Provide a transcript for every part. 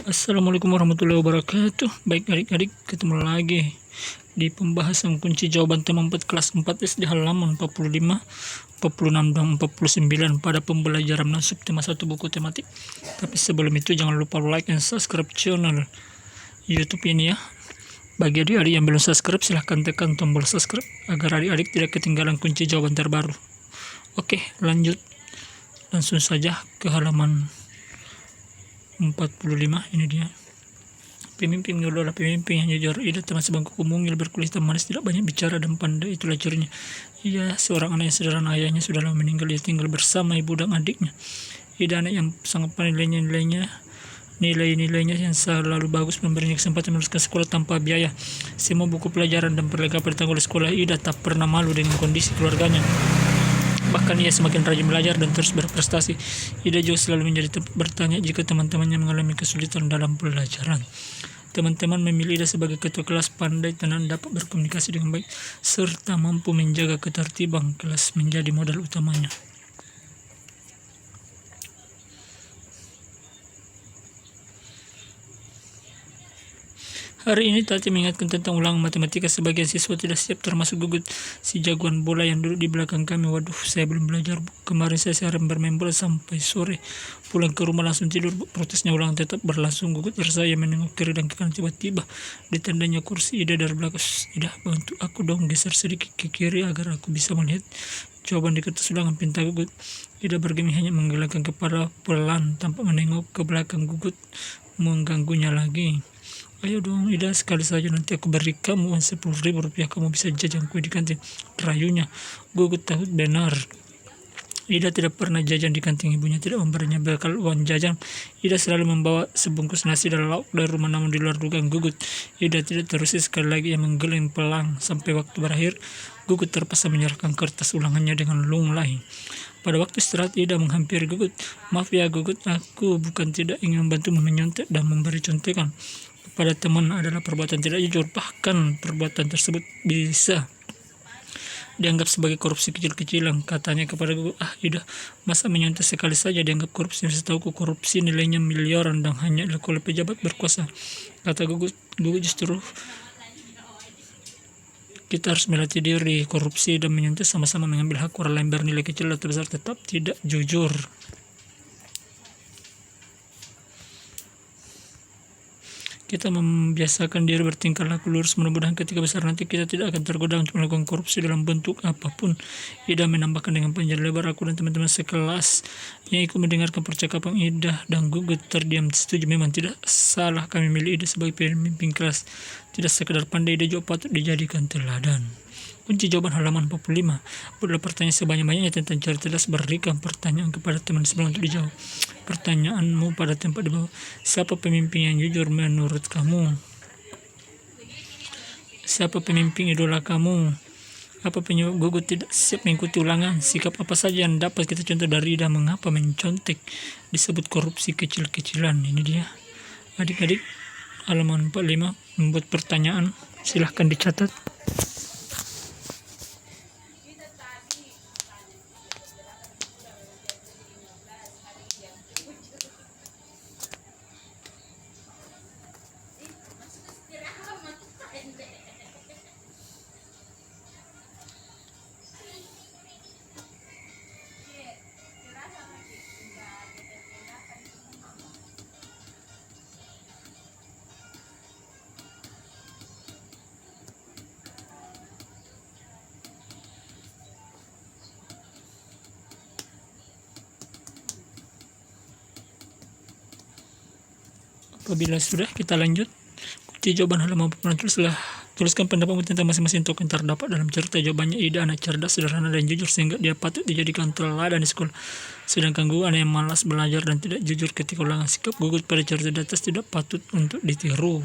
Assalamualaikum warahmatullahi wabarakatuh. Baik adik-adik, ketemu lagi di pembahasan kunci jawaban tema 4 kelas 4 SD halaman 45, 46 dan 49 pada pembelajaran nasib tema 1 buku tematik. Tapi sebelum itu jangan lupa like dan subscribe channel YouTube ini ya. Bagi adik-adik yang belum subscribe silahkan tekan tombol subscribe agar adik-adik tidak ketinggalan kunci jawaban terbaru. Oke, lanjut. Langsung saja ke halaman 45. Ini dia. Pemimpin adalah pemimpin yang jujur, ia teman sebangku mungil, berkulit hitam manis, tidak banyak bicara dan pandai, itulah cirinya. Ia seorang anak yang sederhana, ayahnya sudah lama meninggal, ia tinggal bersama ibu dan adiknya. Ia anak yang sangat pandai, nilai-nilainya yang selalu bagus, memberinya kesempatan meneruskan sekolah tanpa biaya. Semua buku pelajaran dan perlengkapan ditanggung oleh sekolah. Ida tak pernah malu dengan kondisi keluarganya. Bahkan ia semakin rajin belajar dan terus berprestasi. Ida juga selalu menjadi tempat bertanya jika teman-temannya mengalami kesulitan dalam pelajaran. Teman-teman memilih Ida sebagai ketua kelas, pandai, tenang, dapat berkomunikasi dengan baik, serta mampu menjaga ketertiban kelas menjadi modal utamanya. Hari ini Tati mengingatkan tentang ulangan matematika. Sebagian siswa tidak siap, termasuk Gugut, si jagoan bola yang duduk di belakang kami. Waduh, saya belum belajar. Kemarin saya seharian bermain bola sampai sore. Pulang ke rumah langsung tidur. Protesnya ulangan tetap berlangsung. Gugut bersaya menengok kiri dan ke kanan. Tiba-tiba di tendanya kursi Ida dari belakang. Ida, bantu aku dong, geser sedikit ke kiri agar aku bisa melihat jawaban di kertas ulangan, pinta Gugut. Ida bergeming hanya menggelengkan kepala pelan tanpa menengok ke belakang. Gugut mengganggunya lagi. Ayo dong Ida, sekali saja nanti aku beri kamu uang 10.000 rupiah, kamu bisa jajan kue di kantin, rayunya. Gugut tahu benar Ida tidak pernah jajan di kantin ibunya, tidak memberinya bekal uang jajan. Ida selalu membawa sebungkus nasi dan lauk dari rumah, namun di luar dugaan Gugut. Ida tidak terusir, sekali lagi ia menggeleng pelang sampai waktu berakhir. Gugut terpaksa menyerahkan kertas ulangannya dengan lunglai. Pada waktu istirahat Ida menghampiri Gugut. Maaf ya Gugut, aku bukan tidak ingin membantu menyontek dan memberi contekan pada teman adalah perbuatan tidak jujur, bahkan perbuatan tersebut bisa dianggap sebagai korupsi kecil-kecilan, katanya kepada Gugut. Ida, masa menyontek sekali saja dianggap korupsi? Setahuku korupsi nilainya miliaran dan hanya dilakukan oleh pejabat berkuasa, kata Gugut. Gugut, justru kita harus melatih diri. Korupsi dan menyontek sama-sama mengambil hak orang lain, bernilai kecil atau besar tetap tidak jujur. Kita membiasakan diri bertingkah laku lurus, mudah-mudahan ketika besar nanti kita tidak akan tergoda untuk melakukan korupsi dalam bentuk apapun. Ida menambahkan dengan panjang lebar. Aku dan teman-teman sekelas yang ikut mendengarkan percakapan Ida dan Gugut terdiam setuju. Memang tidak salah kami milih Ida sebagai pemimpin kelas. Tidak sekedar pandai, Ida juga patut dijadikan teladan. Kunci jawaban halaman 45. Buatlah pertanyaan sebanyak-banyaknya tentang cara cerdas, berikan pertanyaan kepada teman sebelah untuk dijawab. Pertanyaanmu pada tempat di bawah. Siapa pemimpin yang jujur menurut kamu? Siapa pemimpin idola kamu? Apa penyebab Gugut tidak siap mengikuti ulangan? Sikap apa saja yang dapat kita contoh dari Ida? Mengapa mencontek disebut korupsi kecil-kecilan? Ini dia adik-adik, halaman 45 membuat pertanyaan. Silahkan dicatat. Apabila sudah, kita lanjut. Kunci jawaban halaman 46. Tuliskan pendapatmu tentang masing-masing tokoh yang terdapat dalam cerita. Jawabannya, Ida anak cerdas, sederhana, dan jujur sehingga dia patut dijadikan teladan di sekolah. Sedangkan Gugut anak yang malas belajar dan tidak jujur ketika ulangan. Sikap Gugut pada cerita di atas tidak patut untuk ditiru.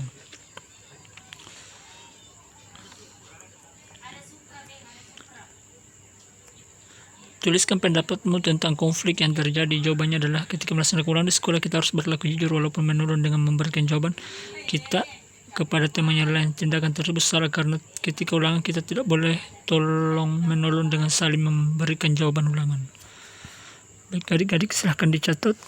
Tuliskan pendapatmu tentang konflik yang terjadi. Jawabannya adalah ketika melaksanakan ulangan di sekolah kita harus berlaku jujur walaupun menurun dengan memberikan jawaban kita kepada teman yang lain. Tindakan tersebut salah karena ketika ulangan kita tidak boleh tolong menolong dengan saling memberikan jawaban ulangan. Baik adik-adik, silahkan dicatat.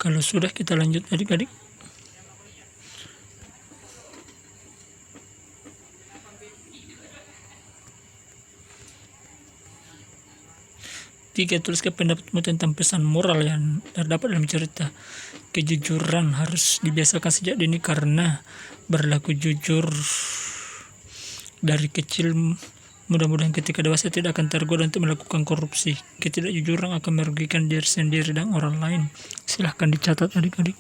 Kalau sudah, kita lanjut adik-adik. Tiga, tuliskan pendapatmu tentang pesan moral yang terdapat dalam cerita. Kejujuran harus dibiasakan sejak dini karena berlaku jujur dari kecil. Mudah-mudahan ketika dewasa tidak akan tergoda untuk melakukan korupsi. Ketidakjujuran akan merugikan diri sendiri dan orang lain. Silahkan dicatat adik-adik.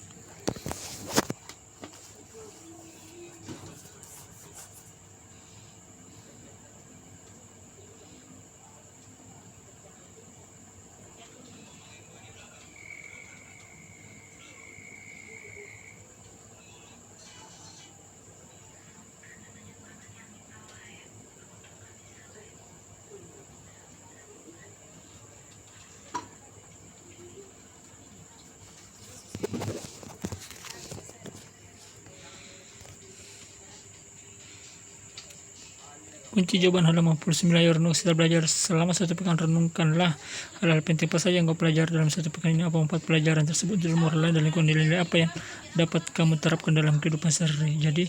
Kunci jawaban halaman 49 ya renung. Setelah belajar selama 1 pekan, renungkanlah hal-hal penting apa saja yang kau pelajari dalam 1 pekan ini. Apa 4 pelajaran tersebut dalam moral dan lingkungan, nilai apa yang dapat kamu terapkan dalam kehidupan sehari-hari. Jadi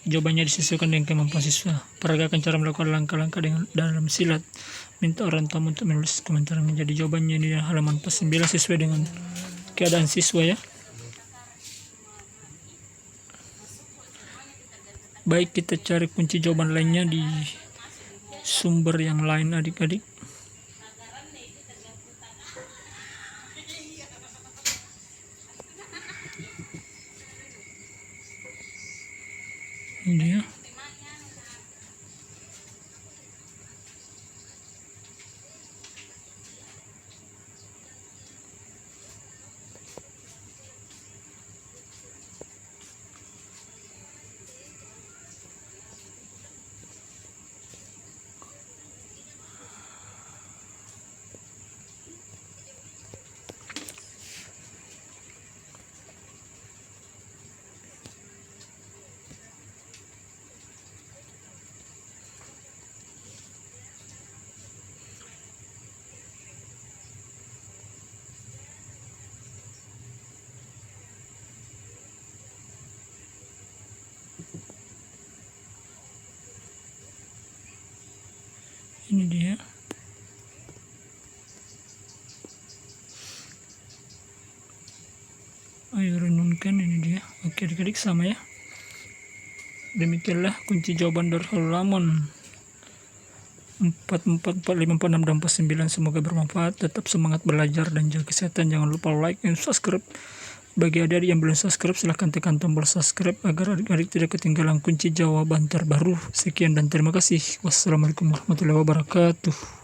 jawabannya disesuaikan dengan kemampuan siswa. Peragakan cara melakukan langkah-langkah dalam silat. Minta orang tua untuk menulis komentar. Jadi jawabannya di halaman 49 sesuai dengan keadaan siswa ya. Baik, kita cari kunci jawaban lainnya di sumber yang lain adik-adik. Ini dia. Ini dia. Ayo renungkan, ini dia. Oke adik-adik, sama ya. Demikianlah kunci jawaban dari halaman 44, 45, 46, dan 49. Semoga bermanfaat. Tetap semangat belajar dan jaga kesehatan. Jangan lupa like dan subscribe. Bagi adik-adik yang belum subscribe, silahkan tekan tombol subscribe agar adik-adik tidak ketinggalan kunci jawaban terbaru. Sekian dan terima kasih. Wassalamualaikum warahmatullahi wabarakatuh.